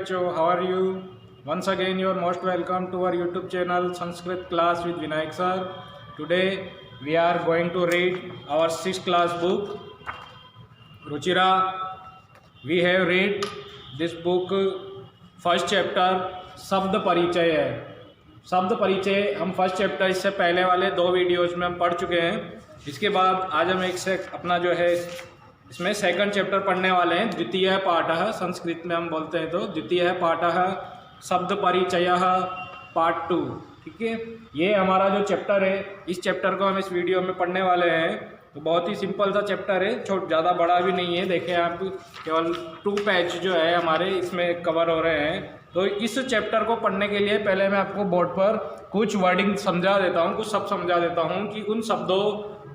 बच्चों, how are you? Once again you are most welcome to our YouTube channel Sanskrit class with Vinayak sir. Today we are going to read our 6th class book Ruchira. We have read this book first chapter शब्द परिचय है। शब्द परिचय हम first chapter इससे पहले वाले 2 videos में हम पढ़ चुके हैं। इसके बाद आज हम एक से अपना जो है इसमें सेकंड चैप्टर पढ़ने वाले हैं। द्वितीय पाठः, संस्कृत में हम बोलते हैं तो द्वितीय पाठः शब्द परिचय पार्ट 2। ठीक है, ये हमारा जो चैप्टर है, इस चैप्टर को हम इस वीडियो में पढ़ने वाले हैं। तो बहुत ही सिंपल सा चैप्टर है, ज़्यादा बड़ा भी नहीं है। देखें आप, केवल 2 पेज जो है हमारे इसमें कवर हो रहे हैं। तो इस चैप्टर को पढ़ने के लिए पहले मैं आपको बोर्ड पर कुछ वर्डिंग समझा देता हूँ, कुछ शब्द समझा देता हूँ कि उन शब्दों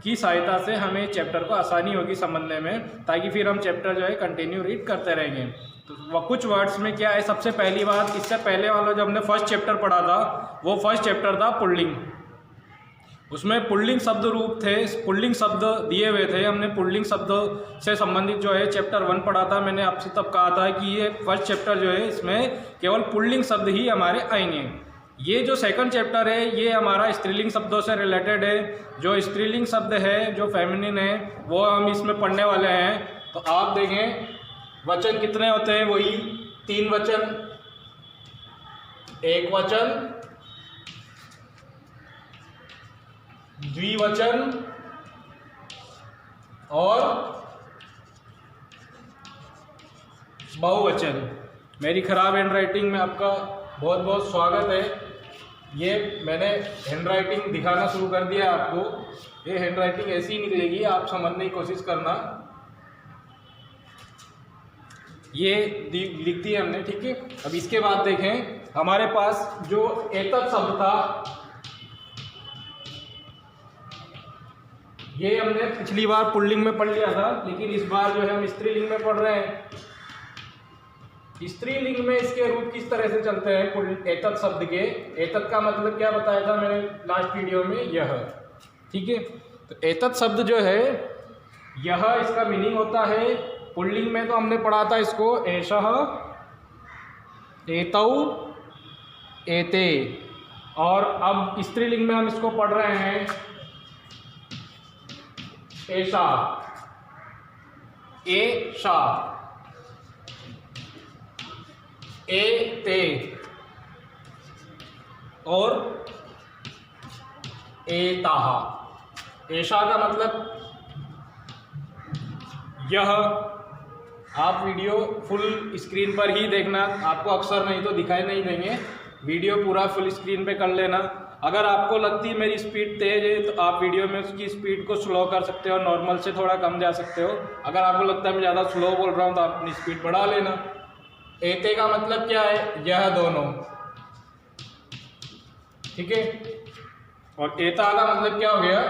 की सहायता से हमें चैप्टर को आसानी होगी समझने में, ताकि फिर हम चैप्टर जो है कंटिन्यू रीड करते रहेंगे। तो कुछ वर्ड्स में क्या है, सबसे पहली बात, इससे पहले वाला जो हमने फर्स्ट चैप्टर पढ़ा था वो फर्स्ट चैप्टर था पुल्लिंग। उसमें पुल्लिंग शब्द रूप थे, पुल्लिंग शब्द दिए हुए थे। हमने पुल्लिंग शब्द से संबंधित जो है चैप्टर 1 पढ़ा था। मैंने आपसे तब कहा था कि ये फर्स्ट चैप्टर जो है इसमें केवल पुल्लिंग शब्द ही हमारे आएंगे। ये जो सेकंड चैप्टर है ये हमारा स्त्रीलिंग शब्दों से रिलेटेड है। जो स्त्रीलिंग शब्द है, जो फेमिनिन है, वो हम इसमें पढ़ने वाले हैं। तो आप देखें वचन कितने होते हैं, वही 3 वचन, 1 वचन, द्विवचन और बहुवचन। मेरी खराब हैंड राइटिंग में आपका बहुत बहुत स्वागत है। ये मैंने हैंड राइटिंग दिखाना शुरू कर दिया आपको। ये हैंड राइटिंग ऐसी ही निकलेगी, आप समझने की कोशिश करना। ये लिख दिया हमने, ठीक है। अब इसके बाद देखें, हमारे पास जो एतत् शब्द था, ये हमने पिछली बार पुल्लिंग में पढ़ लिया था, लेकिन इस बार जो है हम स्त्रीलिंग में पढ़ रहे हैं। स्त्रीलिंग में इसके रूप किस तरह से चलते हैं एतत् शब्द के। एतत् का मतलब क्या बताया था मैंने लास्ट वीडियो में, यह, ठीक है। तो एतत् शब्द जो है, यह इसका मीनिंग होता है। पुल्लिंग में तो हमने पढ़ा था इसको एषः, एतौ, एते, और अब स्त्रीलिंग में हम इसको पढ़ रहे हैं एषा, एषा, एते और एताः। एषा का मतलब यह। आप वीडियो फुल स्क्रीन पर ही देखना, आपको अक्सर नहीं तो दिखाई नहीं देंगे। वीडियो पूरा फुल स्क्रीन पे कर लेना। अगर आपको लगती है मेरी स्पीड तेज है तो आप वीडियो में उसकी स्पीड को स्लो कर सकते हो, नॉर्मल से थोड़ा कम जा सकते हो। अगर आपको लगता है मैं ज़्यादा स्लो बोल रहा हूँ तो आप अपनी स्पीड बढ़ा लेना। एते का मतलब क्या है, यह दोनों, ठीक है। और एता का मतलब क्या हो गया,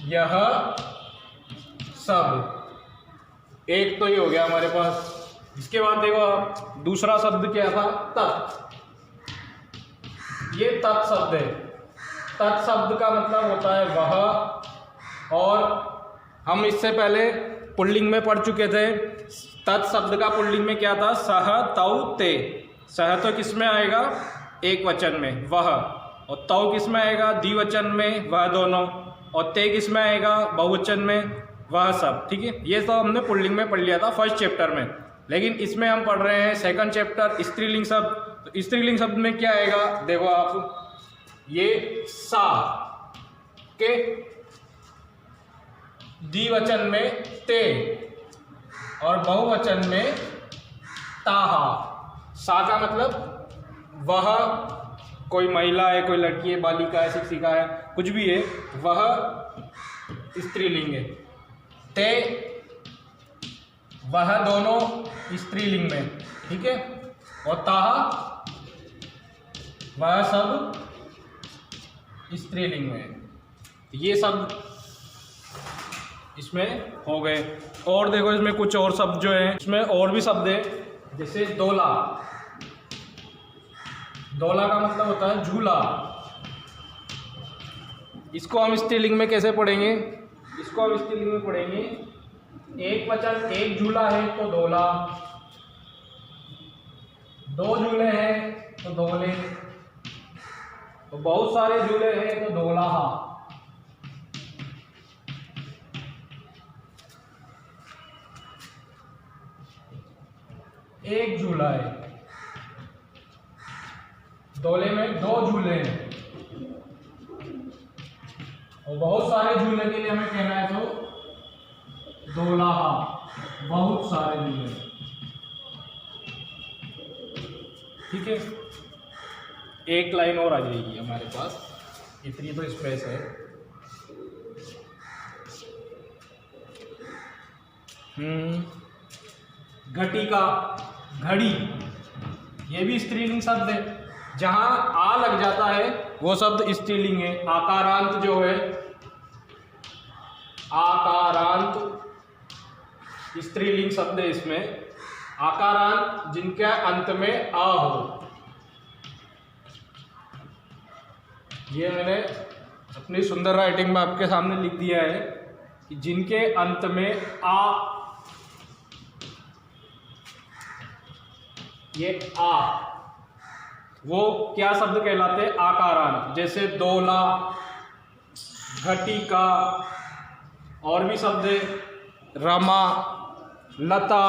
यह सब। एक तो ये हो गया हमारे पास। इसके बाद देखो दूसरा शब्द क्या था, तत्। ये तत् शब्द है। तत् शब्द का मतलब होता है वह, और हम इससे पहले पुल्लिंग में पढ़ चुके थे। तत् शब्द का पुल्लिंग में क्या था, सह, तौ, ते। सह तो किस में आएगा, 1 वचन में, वह। और तौ किस में आएगा, द्विवचन में, वह दोनों। और ते किस में आएगा, बहुवचन में, वह सब। ठीक है, ये सब हमने पुल्लिंग में पढ़ लिया था फर्स्ट चैप्टर में। लेकिन इसमें हम पढ़ रहे हैं सेकंड चैप्टर स्त्रीलिंग शब्द। तो स्त्रीलिंग शब्द में क्या आएगा, देखो आप, ये सा के, द्विवचन में ते, और बहुवचन में ताहा। सा का मतलब वह, कोई महिला है, कोई लड़की है, बालिका है, शिक्षिका है, कुछ भी है, वह स्त्रीलिंग है। ते, वह दोनों स्त्रीलिंग में, ठीक है। और ताहा, वह सब स्त्रीलिंग में। ये सब इसमें हो गए। और देखो इसमें कुछ और शब्द जो है, इसमें और भी शब्द है, जैसे दोला। दोला का मतलब होता है झूला। इसको हम स्त्रीलिंग में कैसे पढ़ेंगे, इसको हम स्त्रीलिंग में पढ़ेंगे, एक वचन, एक झूला है तो दोला, दो झूले हैं तो दोले, तो बहुत सारे झूले हैं तो दोलाहा। एक झूला है, दोले में दो झूले हैं, और बहुत सारे झूले के लिए हमें कहना है तो दोलाहा, बहुत सारे झूले। ठीक है, एक लाइन और आ जाएगी हमारे पास, इतनी तो स्पेस है। घटिका, घड़ी, ये भी स्त्रीलिंग शब्द है। जहां आ लग जाता है वो शब्द स्त्रीलिंग है। आकारांत जो है, आकारांत स्त्रीलिंग शब्द है। इसमें आकारांत जिनके अंत में आ हो, ये मैंने अपनी सुंदर राइटिंग में आपके सामने लिख दिया है कि जिनके अंत में आ, ये आ, वो क्या शब्द कहलाते हैं? आकारांत। जैसे दोला, घटिका, और भी शब्द है, रमा, लता,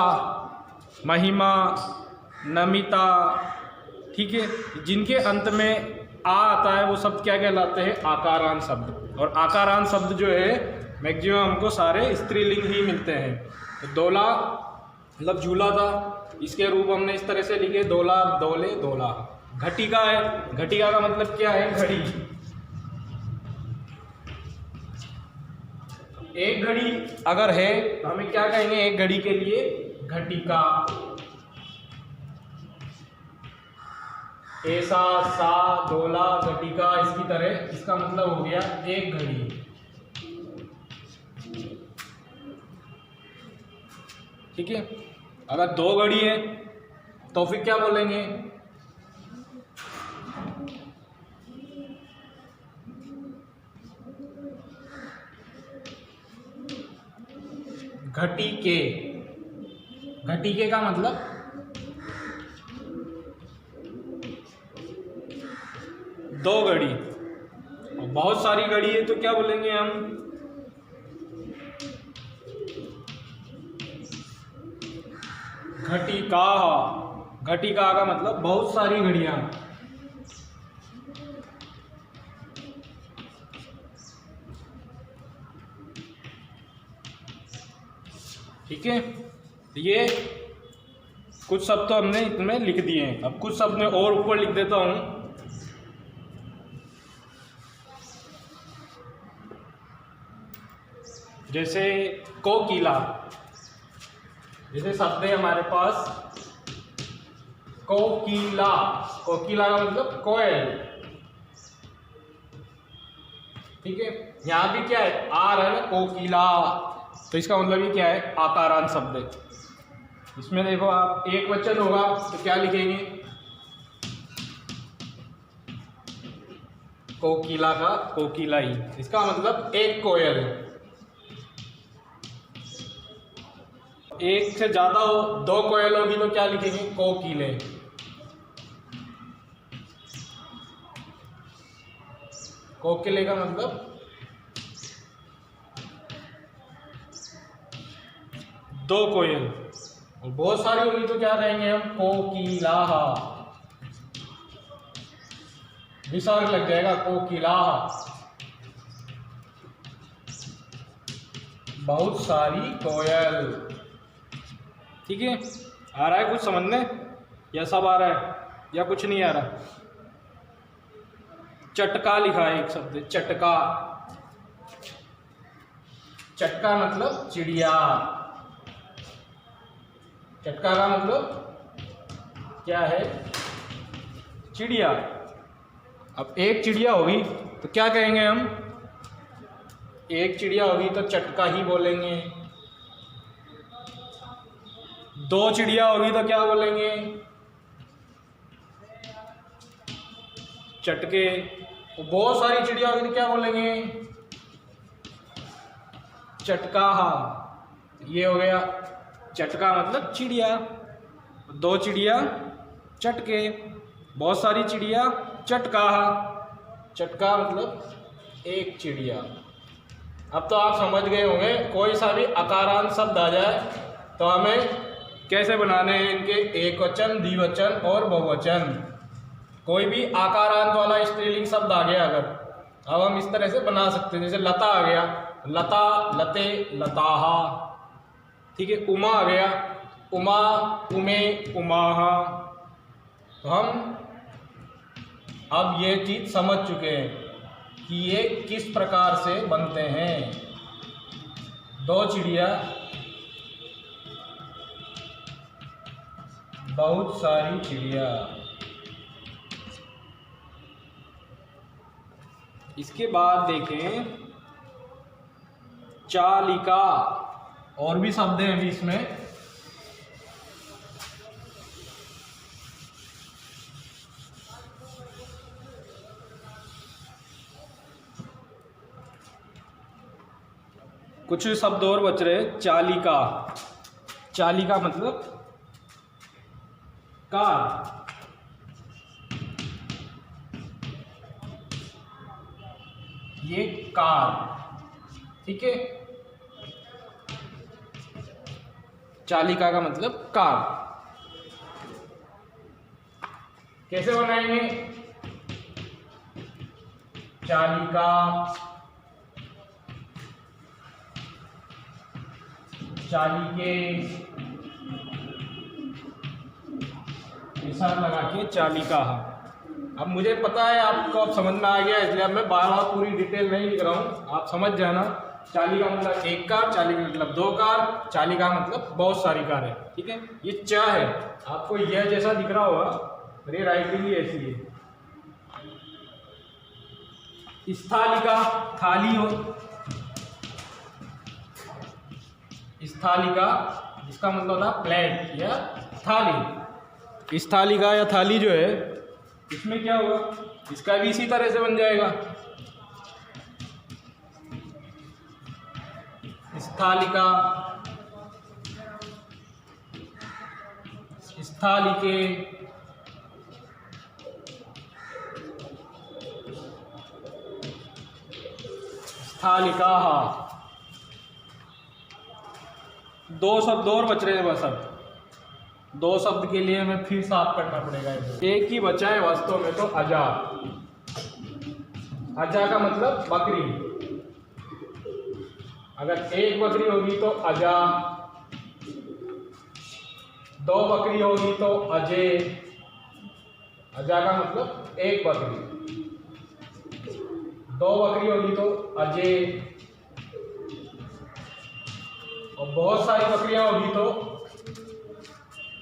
महिमा, नमिता। ठीक है, जिनके अंत में आ आता है वो शब्द क्या कहलाते हैं? आकारांत शब्द। और आकारांत शब्द जो है मैक्सिमम हमको सारे स्त्रीलिंग ही मिलते हैं। तो दोला मतलब झूला था, इसके रूप हमने इस तरह से लिखे, दोला, दोले, दोला। घटिका है, घटिका का मतलब क्या है? घड़ी। एक घड़ी अगर है तो हमें क्या कहेंगे एक घड़ी के लिए? घटिका। ऐसा, सा, दोला, घटिका, इसकी तरह इसका मतलब हो गया एक घड़ी। ठीक है, अगर दो घड़ी है तो फिर क्या बोलेंगे? घटिके। घटिके का मतलब दो घड़ी। और बहुत सारी घड़ी है तो क्या बोलेंगे हम? घटिका। घटिका का मतलब बहुत सारी घड़ियां। ठीक है, तो ये कुछ शब्द तो हमने इसमें लिख दिए हैं। अब कुछ शब्द मैं और ऊपर लिख देता हूं। जैसे कोकिला, जैसे शब्द है हमारे पास कोकिला। कोकिला का मतलब कोयल। ठीक है, यहां भी क्या है? आ रहा है ना, कोकिला, तो इसका मतलब ये क्या है? आकारांत शब्द है। इसमें देखो आप, एक वचन होगा तो क्या लिखेंगे? कोकिला का कोकिला ही, इसका मतलब एक कोयल है। एक से ज्यादा हो, दो कोयल होगी तो क्या लिखेंगे? कोकिले। कोकिले का मतलब दो कोयल। और बहुत सारी होगी तो क्या कहेंगे हम? कोकिलाहा। विसर्ग लग जाएगा, कोकिलाहा। बहुत सारी कोयल। ठीक है, आ रहा है कुछ समझ में? या सब आ रहा है या कुछ नहीं आ रहा? चटका लिखा है एक शब्द, चटका। चटका मतलब चिड़िया। चटका का मतलब क्या है? चिड़िया। अब एक चिड़िया होगी तो क्या कहेंगे हम? एक चिड़िया होगी तो चटका ही बोलेंगे। दो चिड़िया होगी तो क्या बोलेंगे? चटके। बहुत सारी चिड़िया होगी तो क्या बोलेंगे? चटकाहा। ये हो गया चटका मतलब चिड़िया। दो चिड़िया, चटके, बहुत सारी चिड़िया चटकाहा, चटका मतलब एक चिड़िया। अब तो आप समझ गए होंगे, कोई सा भी आकारांत शब्द आ जाए तो हमें कैसे बनाने हैं इनके एक वचन, द्विवचन और बहुवचन। कोई भी आकारांत वाला स्त्रीलिंग शब्द आ गया अगर, अब हम इस तरह से बना सकते हैं। जैसे लता आ गया, लता, लते, लताहा। ठीक है, उमा आ गया, उमा, उमे, उमाहा। तो हम अब ये चीज़ समझ चुके हैं कि ये किस प्रकार से बनते हैं। दो चिड़िया, बहुत सारी चिड़िया। इसके बाद देखें चालिका, और भी शब्द हैं अभी इसमें। कुछ शब्द और बच रहे। चालिका, चालिका मतलब कार। ये कार, ठीक है। चालिका का मतलब कार। कैसे बनाएंगे? चालिका, चालिके, निशान लगा के चालिका। अब मुझे पता है आपको अब समझ में आ गया, इसलिए अब मैं बार बार पूरी डिटेल नहीं लिख रहा हूँ, आप समझ जाना। चालिका मतलब एक कार, चालिका मतलब दो कार, चालिका मतलब बहुत सारी कार है। ठीक है, ये च है, आपको यह जैसा दिख रहा होगा, मेरी राइटिंग ही ऐसी है। स्थालिका, थाली हो, स्थालिका इसका मतलब होता है प्लेट या थाली। स्थालिका या थाली जो है, इसमें क्या होगा, इसका भी इसी तरह से बन जाएगा। स्थालिका, स्थालिके, स्थालिकाः। दो शब्द और बच रहे हैं बस। अब दो शब्द के लिए हमें फिर साफ करना पड़ेगा। एक ही बचा है वास्तव में, तो अजा। अजा का मतलब बकरी। अगर एक बकरी होगी तो अजा, दो बकरी होगी तो अजे। अजा का मतलब एक बकरी, दो बकरी होगी तो अजे, और बहुत सारी बकरियां होगी तो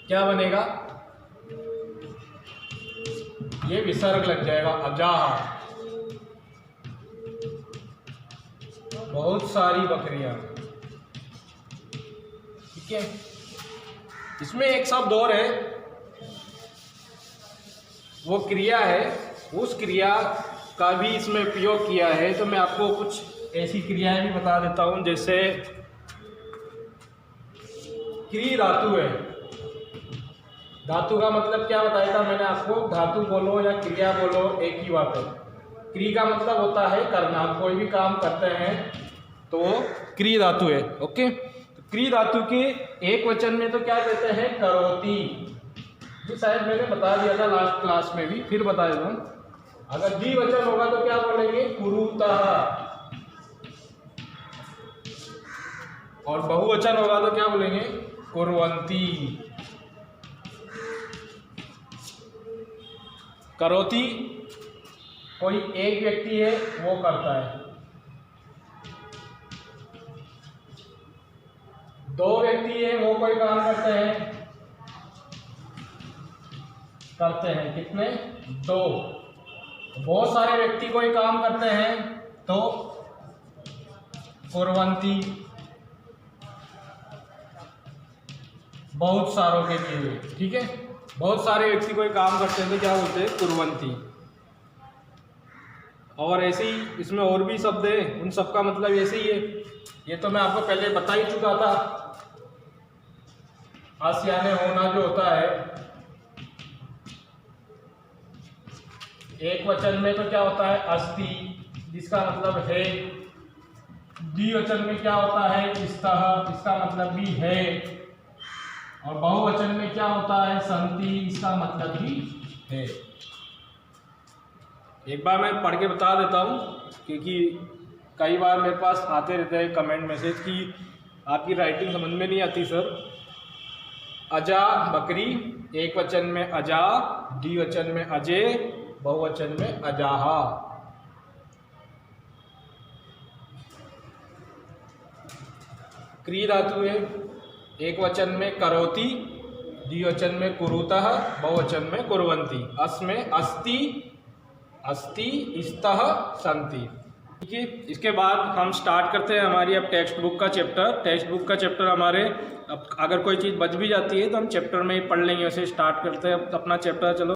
क्या बनेगा, ये विसर्ग लग जाएगा, अजाह। बहुत सारी बकरियां, ठीक है। इसमें एक शब्द और है, वो क्रिया है, उस क्रिया का भी इसमें उपयोग किया है। तो मैं आपको कुछ ऐसी क्रियाएं भी बता देता हूं, जैसे क्री धातु है। धातु का मतलब क्या बताया था मैंने आपको, धातु बोलो या क्रिया बोलो एक ही बात है। क्री का मतलब होता है करना, आप कोई भी काम करते हैं तो वो क्री धातु है। ओके, तो क्री धातु के एक वचन में तो क्या कहते हैं, करोति। जो शायद मैंने बता दिया था लास्ट क्लास में भी, फिर बता देता हूँ। अगर द्विवचन होगा तो क्या बोलेंगे, कुरुतः, और बहुवचन होगा तो क्या बोलेंगे, कुर्वन्ति। करोति कोई एक व्यक्ति है वो करता है, दो व्यक्ति है वो कोई काम करते हैं, कितने, दो। बहुत सारे व्यक्ति कोई काम करते हैं तो कुर्वन्ति। बहुत सारों के लिए, ठीक है, बहुत सारे व्यक्ति कोई काम करते हैं तो क्या बोलते हैं, कुर्वन्ति। और ऐसे ही इसमें और भी शब्द है, उन सब का मतलब ऐसे ही है। ये तो मैं आपको पहले बता ही चुका था। आशियाने होना जो होता है, एक वचन में तो क्या होता है अस्ति, जिसका मतलब है। द्विवचन में क्या होता है स्तः, इसका मतलब भी है। और बहुवचन में क्या होता है सन्ति, इसका मतलब भी है। एक बार मैं पढ़ के बता देता हूँ, क्योंकि कई बार मेरे पास आते रहते हैं कमेंट मैसेज कि आपकी राइटिंग समझ में नहीं आती सर। अजा बकरी, एक वचन में अजा, द्विवचन में अजय, बहुवचन में अजाहा। क्री धातु है, एक वचन में करोति, द्विवचन में कुरुतः, बहुवचन में कुर्वन्ति। अस में अस्ति, अस्ति स्तः सन्ति। ठीक है, इसके बाद हम स्टार्ट करते हैं हमारी अब टेक्स्ट बुक का चैप्टर। टेक्स्ट बुक का चैप्टर हमारे अब अगर कोई चीज़ बच भी जाती है तो हम चैप्टर में ही पढ़ लेंगे। वैसे स्टार्ट करते हैं अब अपना चैप्टर। चलो